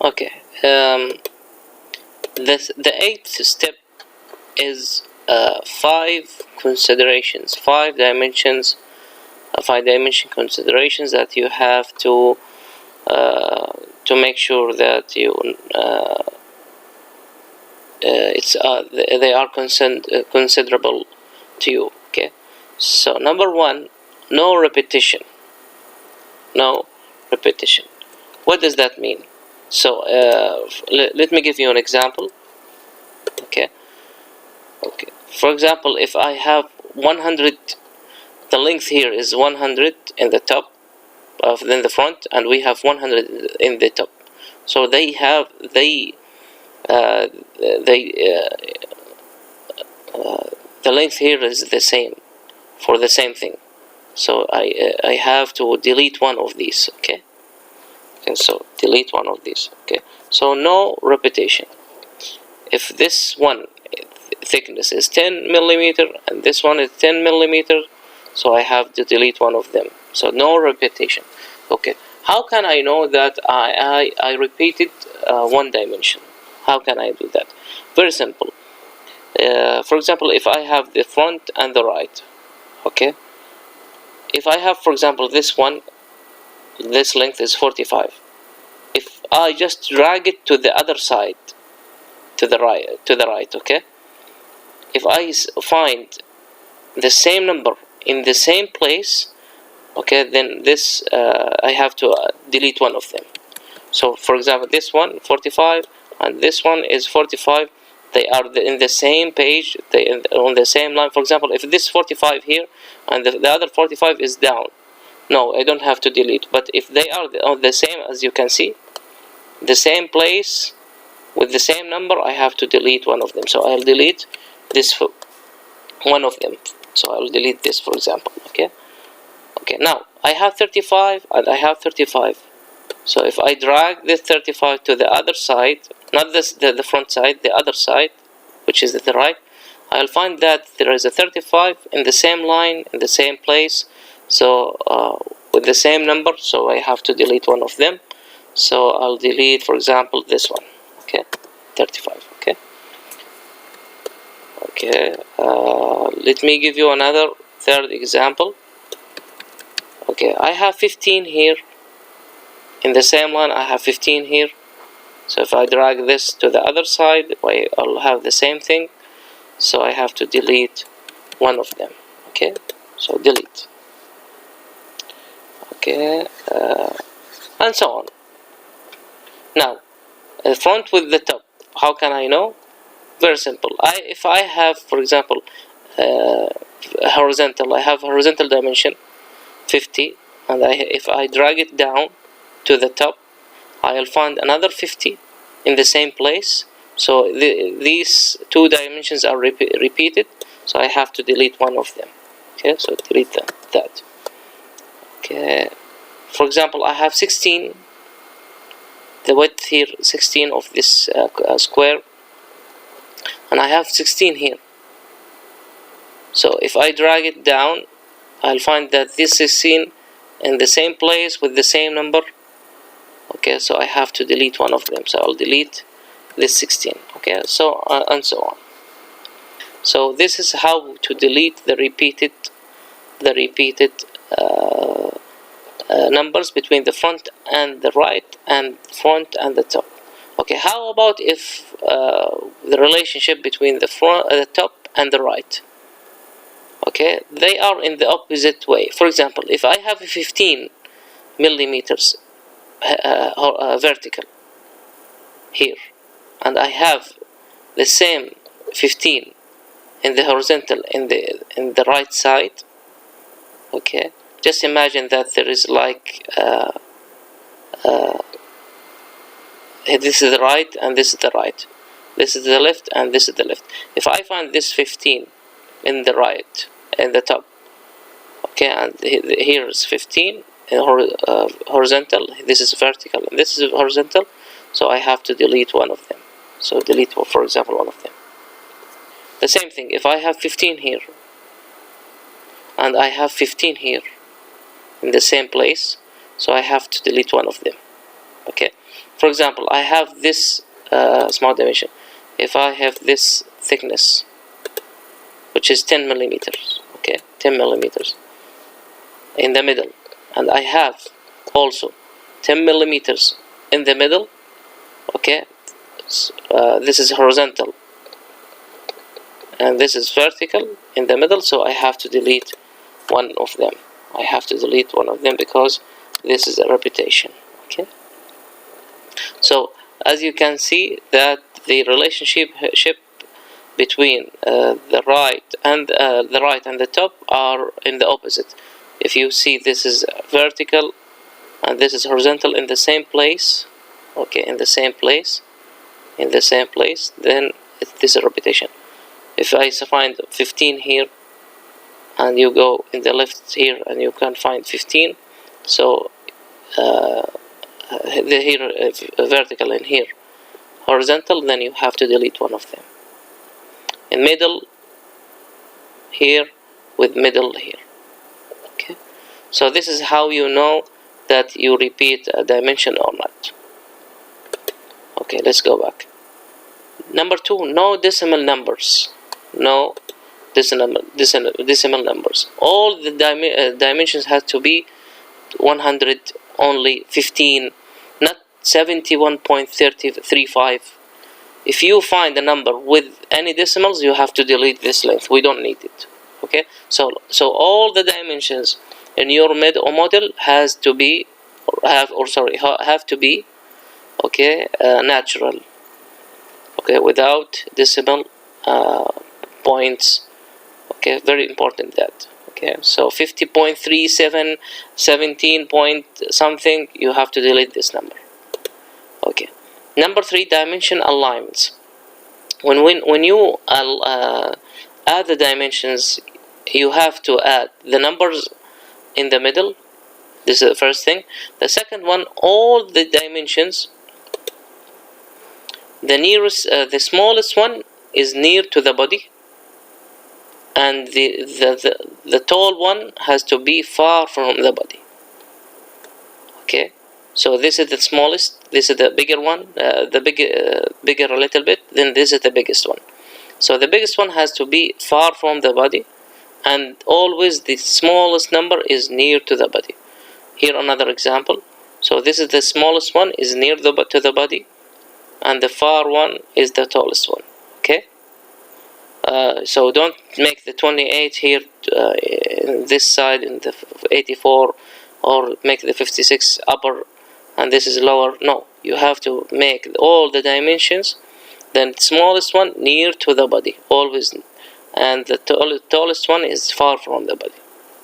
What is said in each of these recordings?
Okay. The eighth step is 5 5 dimension considerations that you have to make sure that you they are considerable to you. Okay, so number one, no repetition. No repetition. What does that mean? So let me give you an example. Okay. For example, if I have 100, the length here is 100 in the top in the front, and we have 100 in the top. So the length here is the same for the same thing. So I have to delete one of these. Okay. So delete one of these. Okay. So no repetition. If this one thickness is 10 millimeter and this one is 10 millimeter, so I have to delete one of them. So no repetition. Okay. How can I know that I repeated one dimension? How can I do that? Very simple. For example, if I have the front and the right, okay. If I have, for example, this one, this length is 45. If I just drag it to the other side, to the right, okay. If I find the same number in the same place, okay, then this I have to delete one of them. So for example, this one 45 and this one is 45. They are in the same page, they on the same line. For example, if this 45 here and the other 45 is down, no, I don't have to delete. But if they are on the same, as you can see, the same place with the same number, I have to delete one of them. So I'll delete this one of them. So I'll delete this, for example. Okay. Now I have 35 and I have 35. So if I drag this 35 to the other side, not this the front side, the other side, which is the right, I'll find that there is a 35 in the same line, in the same place, so with the same number. So I have to delete one of them. So I'll delete, for example, this one. Okay, 35. Okay. Let me give you another third example. Okay, I have 15 here. In the same line, I have 15 here. So if I drag this to the other side, I'll have the same thing. So I have to delete one of them. Okay, so delete. Okay, and so on. Now, front with the top. How can I know? Very simple. If I have, for example, horizontal, I have horizontal dimension 50, and if I drag it down to the top, I'll find another 50 in the same place. So these two dimensions are repeated, so I have to delete one of them. Okay, so delete that. Okay, for example, I have 16, the width here 16 of this square, and I have 16 here. So if I drag it down, I'll find that this is seen in the same place with the same number. Okay, so I have to delete one of them. So I'll delete this 16. Okay, so and so on. So this is how to delete the repeated numbers between the front and the right and front and the top. Okay, how about if the relationship between the front, the top and the right? Okay, they are in the opposite way. For example, if I have 15 millimeters vertical here, and I have the same 15 in the horizontal in the right side. Okay, just imagine that there is like this is the right and this is the right, this is the left and this is the left. If I find this 15 in the right, in the top, okay, and here is 15 in horizontal, this is vertical and this is horizontal, so I have to delete one of them. So delete, for example, one of them. The same thing, if I have 15 here and I have 15 here in the same place, so I have to delete one of them. Okay, For example, I have this smart dimension. If I have this thickness, which is 10 millimeters, okay, 10 millimeters in the middle, and I have also 10 millimeters in the middle, okay, this is horizontal and this is vertical in the middle, so I have to delete one of them. I have to delete one of them because this is a repetition, okay. So as you can see that the relationship between the right and the top are in the opposite. If you see this is vertical and this is horizontal in the same place, okay, in the same place, then this is a repetition. If I find 15 here and you go in the left here and you can find 15, so here vertical and here horizontal, then you have to delete one of them. In middle here with middle here, okay. So this is how you know that you repeat a dimension or not. Okay, let's go back. Number 2, no decimal numbers. No decimal numbers. All the dimensions have to be 100, only 15, not 71.35. If you find a number with any decimals, you have to delete this length. We don't need it. Okay, so all the dimensions in your model have to be okay, natural, okay, without decimal points. Okay, very important that. Okay, so 50.37, 17 point something, you have to delete this number. Okay, number 3, dimension alignments. When you add the dimensions, you have to add the numbers in the middle. This is the first thing. The second one, all the dimensions, the smallest one is near to the body, and the tall one has to be far from the body. Okay, so this is the smallest, this is the bigger one, bigger a little bit, then this is the biggest one. So the biggest one has to be far from the body, and always the smallest number is near to the body. Here another example. So this is the smallest one is near to the body, and the far one is the tallest one. Okay. So don't make the 28 here in this side, in the 84, or make the 56 upper and this is lower. No, you have to make all the dimensions, the smallest one near to the body always, and the tallest one is far from the body.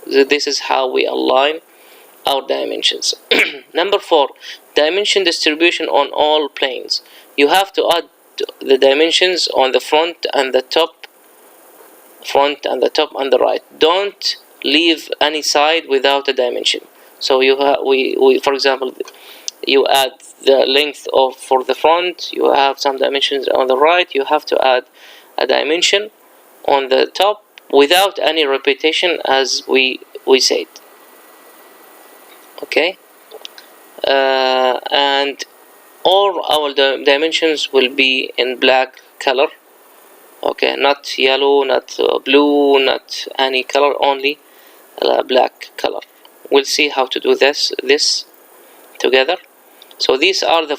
This is how we align our dimensions. Number 4, dimension distribution on all planes. You have to add the dimensions on the front and the top and the right. Don't leave any side without a dimension. So you we for example, you add the length for the front, you have some dimensions on the right, you have to add a dimension on the top without any repetition, as we said. Okay, and all our dimensions will be in black color. Okay, not yellow, not blue, not any color, only black color. We'll see how to do this together. So these are the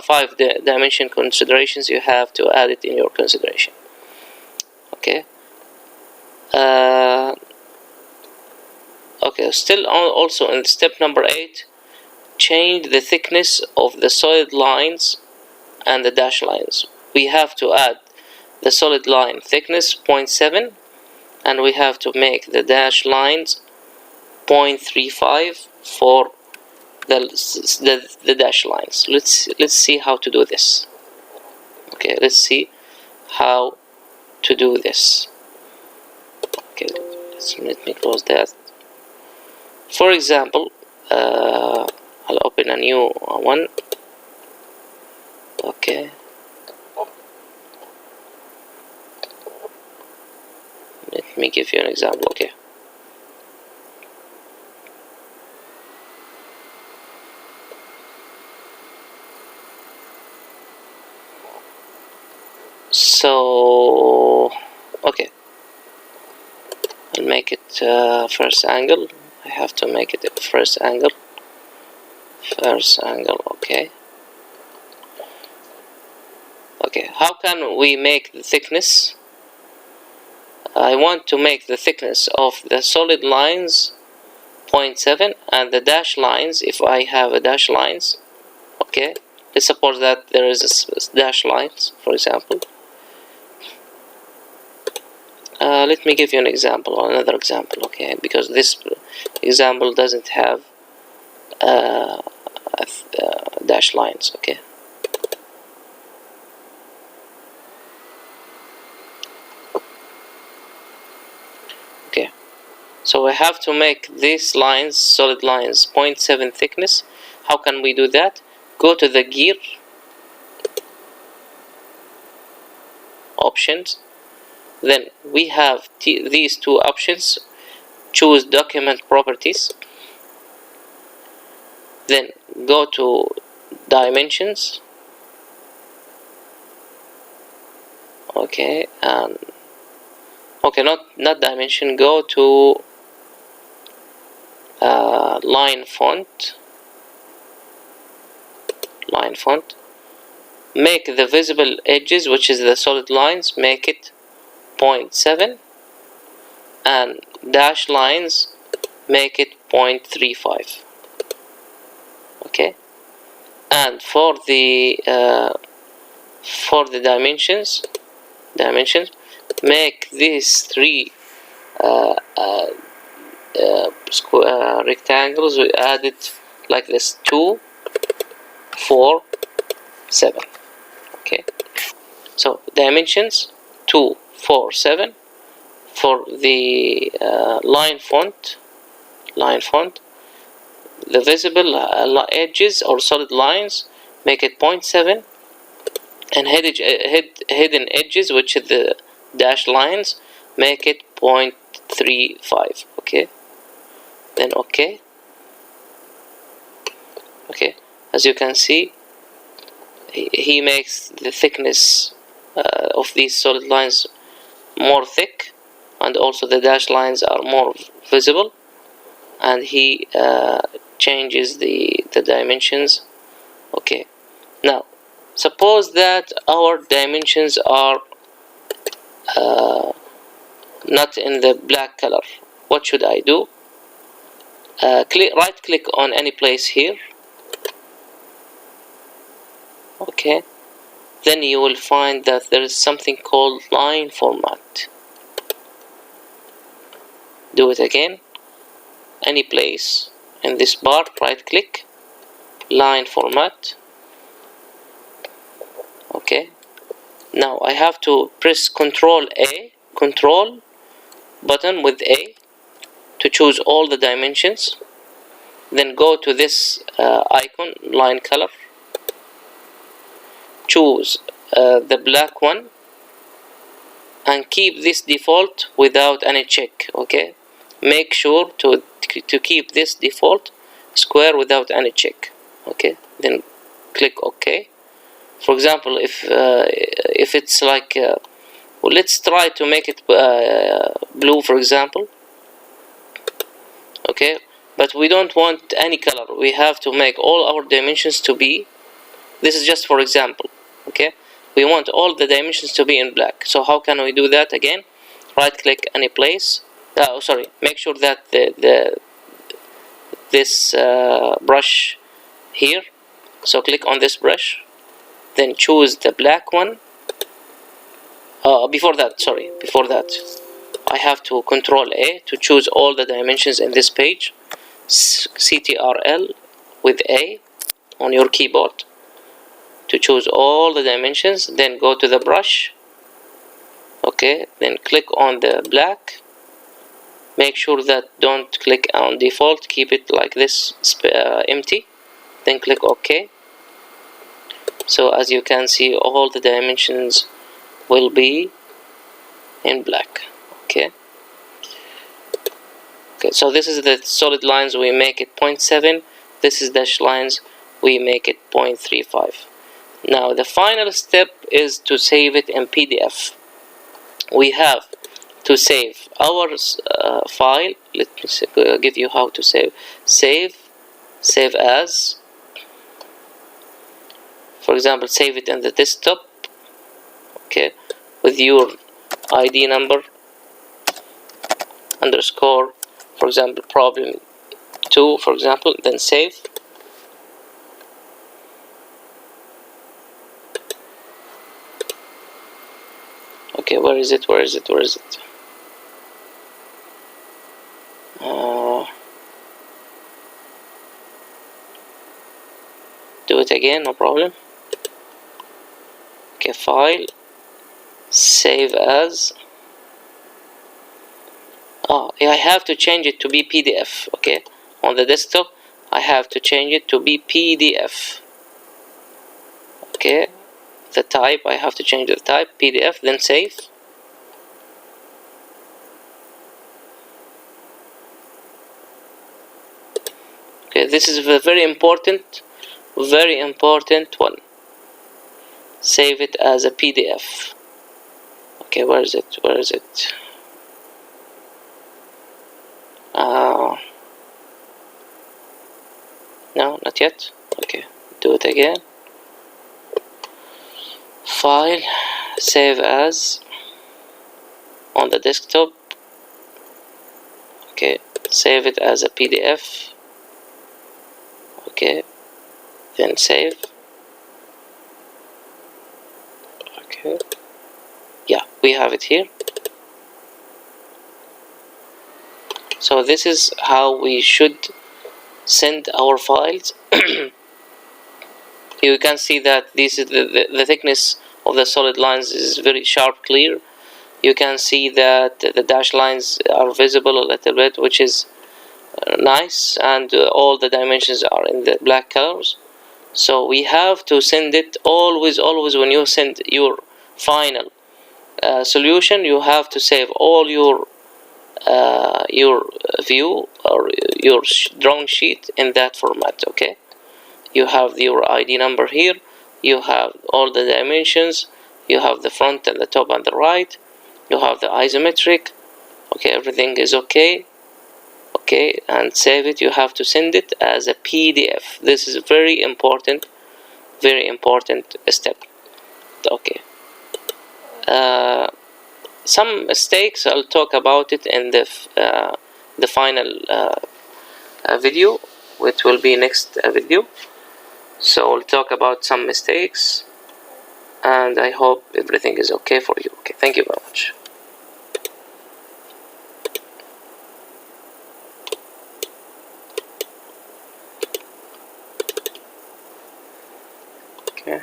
five dimension considerations. You have to add it in your consideration. Okay. Okay. Still also in step number 8, change the thickness of the solid lines and the dash lines. We have to add the solid line thickness 0.7, and we have to make the dash lines 0.35 for the dash lines. Let's see how to do this. Okay, let's see how to do this. Okay, let me close that. For example, I'll open a new one. Okay. Let me give you an example. Okay. So okay, I'll make it first angle. I have to make it first angle. Okay. Okay, how can we make the thickness? I want to make the thickness of the solid lines 0.7 and the dash lines, if I have a dash lines. Okay, let's suppose that there is a dash lines, for example. Let me give you an example or another example, okay, because this example doesn't have dash lines, okay. Okay, so I have to make these lines, solid lines, 0.7 thickness. How can we do that? Go to the gear options, then we have these two options. Choose document properties, then go to dimensions, okay, and okay, not dimension, go to line font, make the visible edges, which is the solid lines, make it 0.7, and dash lines, make it 0.35. Okay, and for the dimensions, make these three rectangles. We add it like this: 2, 4, 7. Okay, so dimensions 2, 4, 7. For the line font, the visible edges or solid lines, make it 0.7, and hidden edges, which is the dash lines, make it 0.35. Okay, then okay. Okay, as you can see, he makes the thickness of these solid lines more thick, and also the dash lines are more visible, and he changes the dimensions. Okay, now suppose that our dimensions are not in the black color. What should I do? Right click on any place here. Okay, then you will find that there is something called line format. Do it again, any place in this bar, right click, line format. Okay, now I have to press Control button with A to choose all the dimensions, then go to this icon, line color, choose the black one, and keep this default without any check. Okay, make sure to keep this default square without any check. Okay, then click OK. For example, if it's like well, let's try to make it blue, for example. Okay, but we don't want any color. We have to make all our dimensions to be, this is just for example. Okay, we want all the dimensions to be in black. So how can we do that? Again, right click any place, make sure that this brush here, so click on this brush, then choose the black one. Before that I have to Control A to choose all the dimensions in this page, CTRL with A on your keyboard to choose all the dimensions, then go to the brush. Okay, then click on the black, make sure that don't click on default, keep it like this empty, then click OK. So as you can see, all the dimensions will be in black. Okay, so this is the solid lines, we make it 0.7. This is dash lines, we make it 0.35. Now the final step is to save it in PDF. We have to save our file. Let me give you how to save. Save as. For example, save it in the desktop, okay, with your ID number underscore, for example, problem 2, for example, then save. Okay, where is it? Do it again, no problem. Okay, file, save as. I have to change it to be PDF. Okay, on the desktop I have to change it to be PDF. Okay, the type, I have to change the type PDF, then save. Okay, this is a very important one. Save it as a PDF. Okay, where is it? No, not yet. Okay, do it again. File, save as, on the desktop. Okay, save it as a PDF. Okay, then save. Okay, yeah, we have it here. So this is how we should send our files. You can see that this is the thickness of the solid lines is very sharp, clear. You can see that the dash lines are visible a little bit, which is nice, and all the dimensions are in the black colors. So we have to send it always when you send your final solution, you have to save all your view or your drawing sheet in that format. Okay, you have your ID number here, you have all the dimensions, you have the front and the top and the right, you have the isometric. Okay, everything is okay. Okay, and save it. You have to send it as a PDF. This is a very important step. Okay, some mistakes, I'll talk about it in the final video, which will be next video. So we'll talk about some mistakes, and I hope everything is okay for you. Okay, thank you very much. Okay.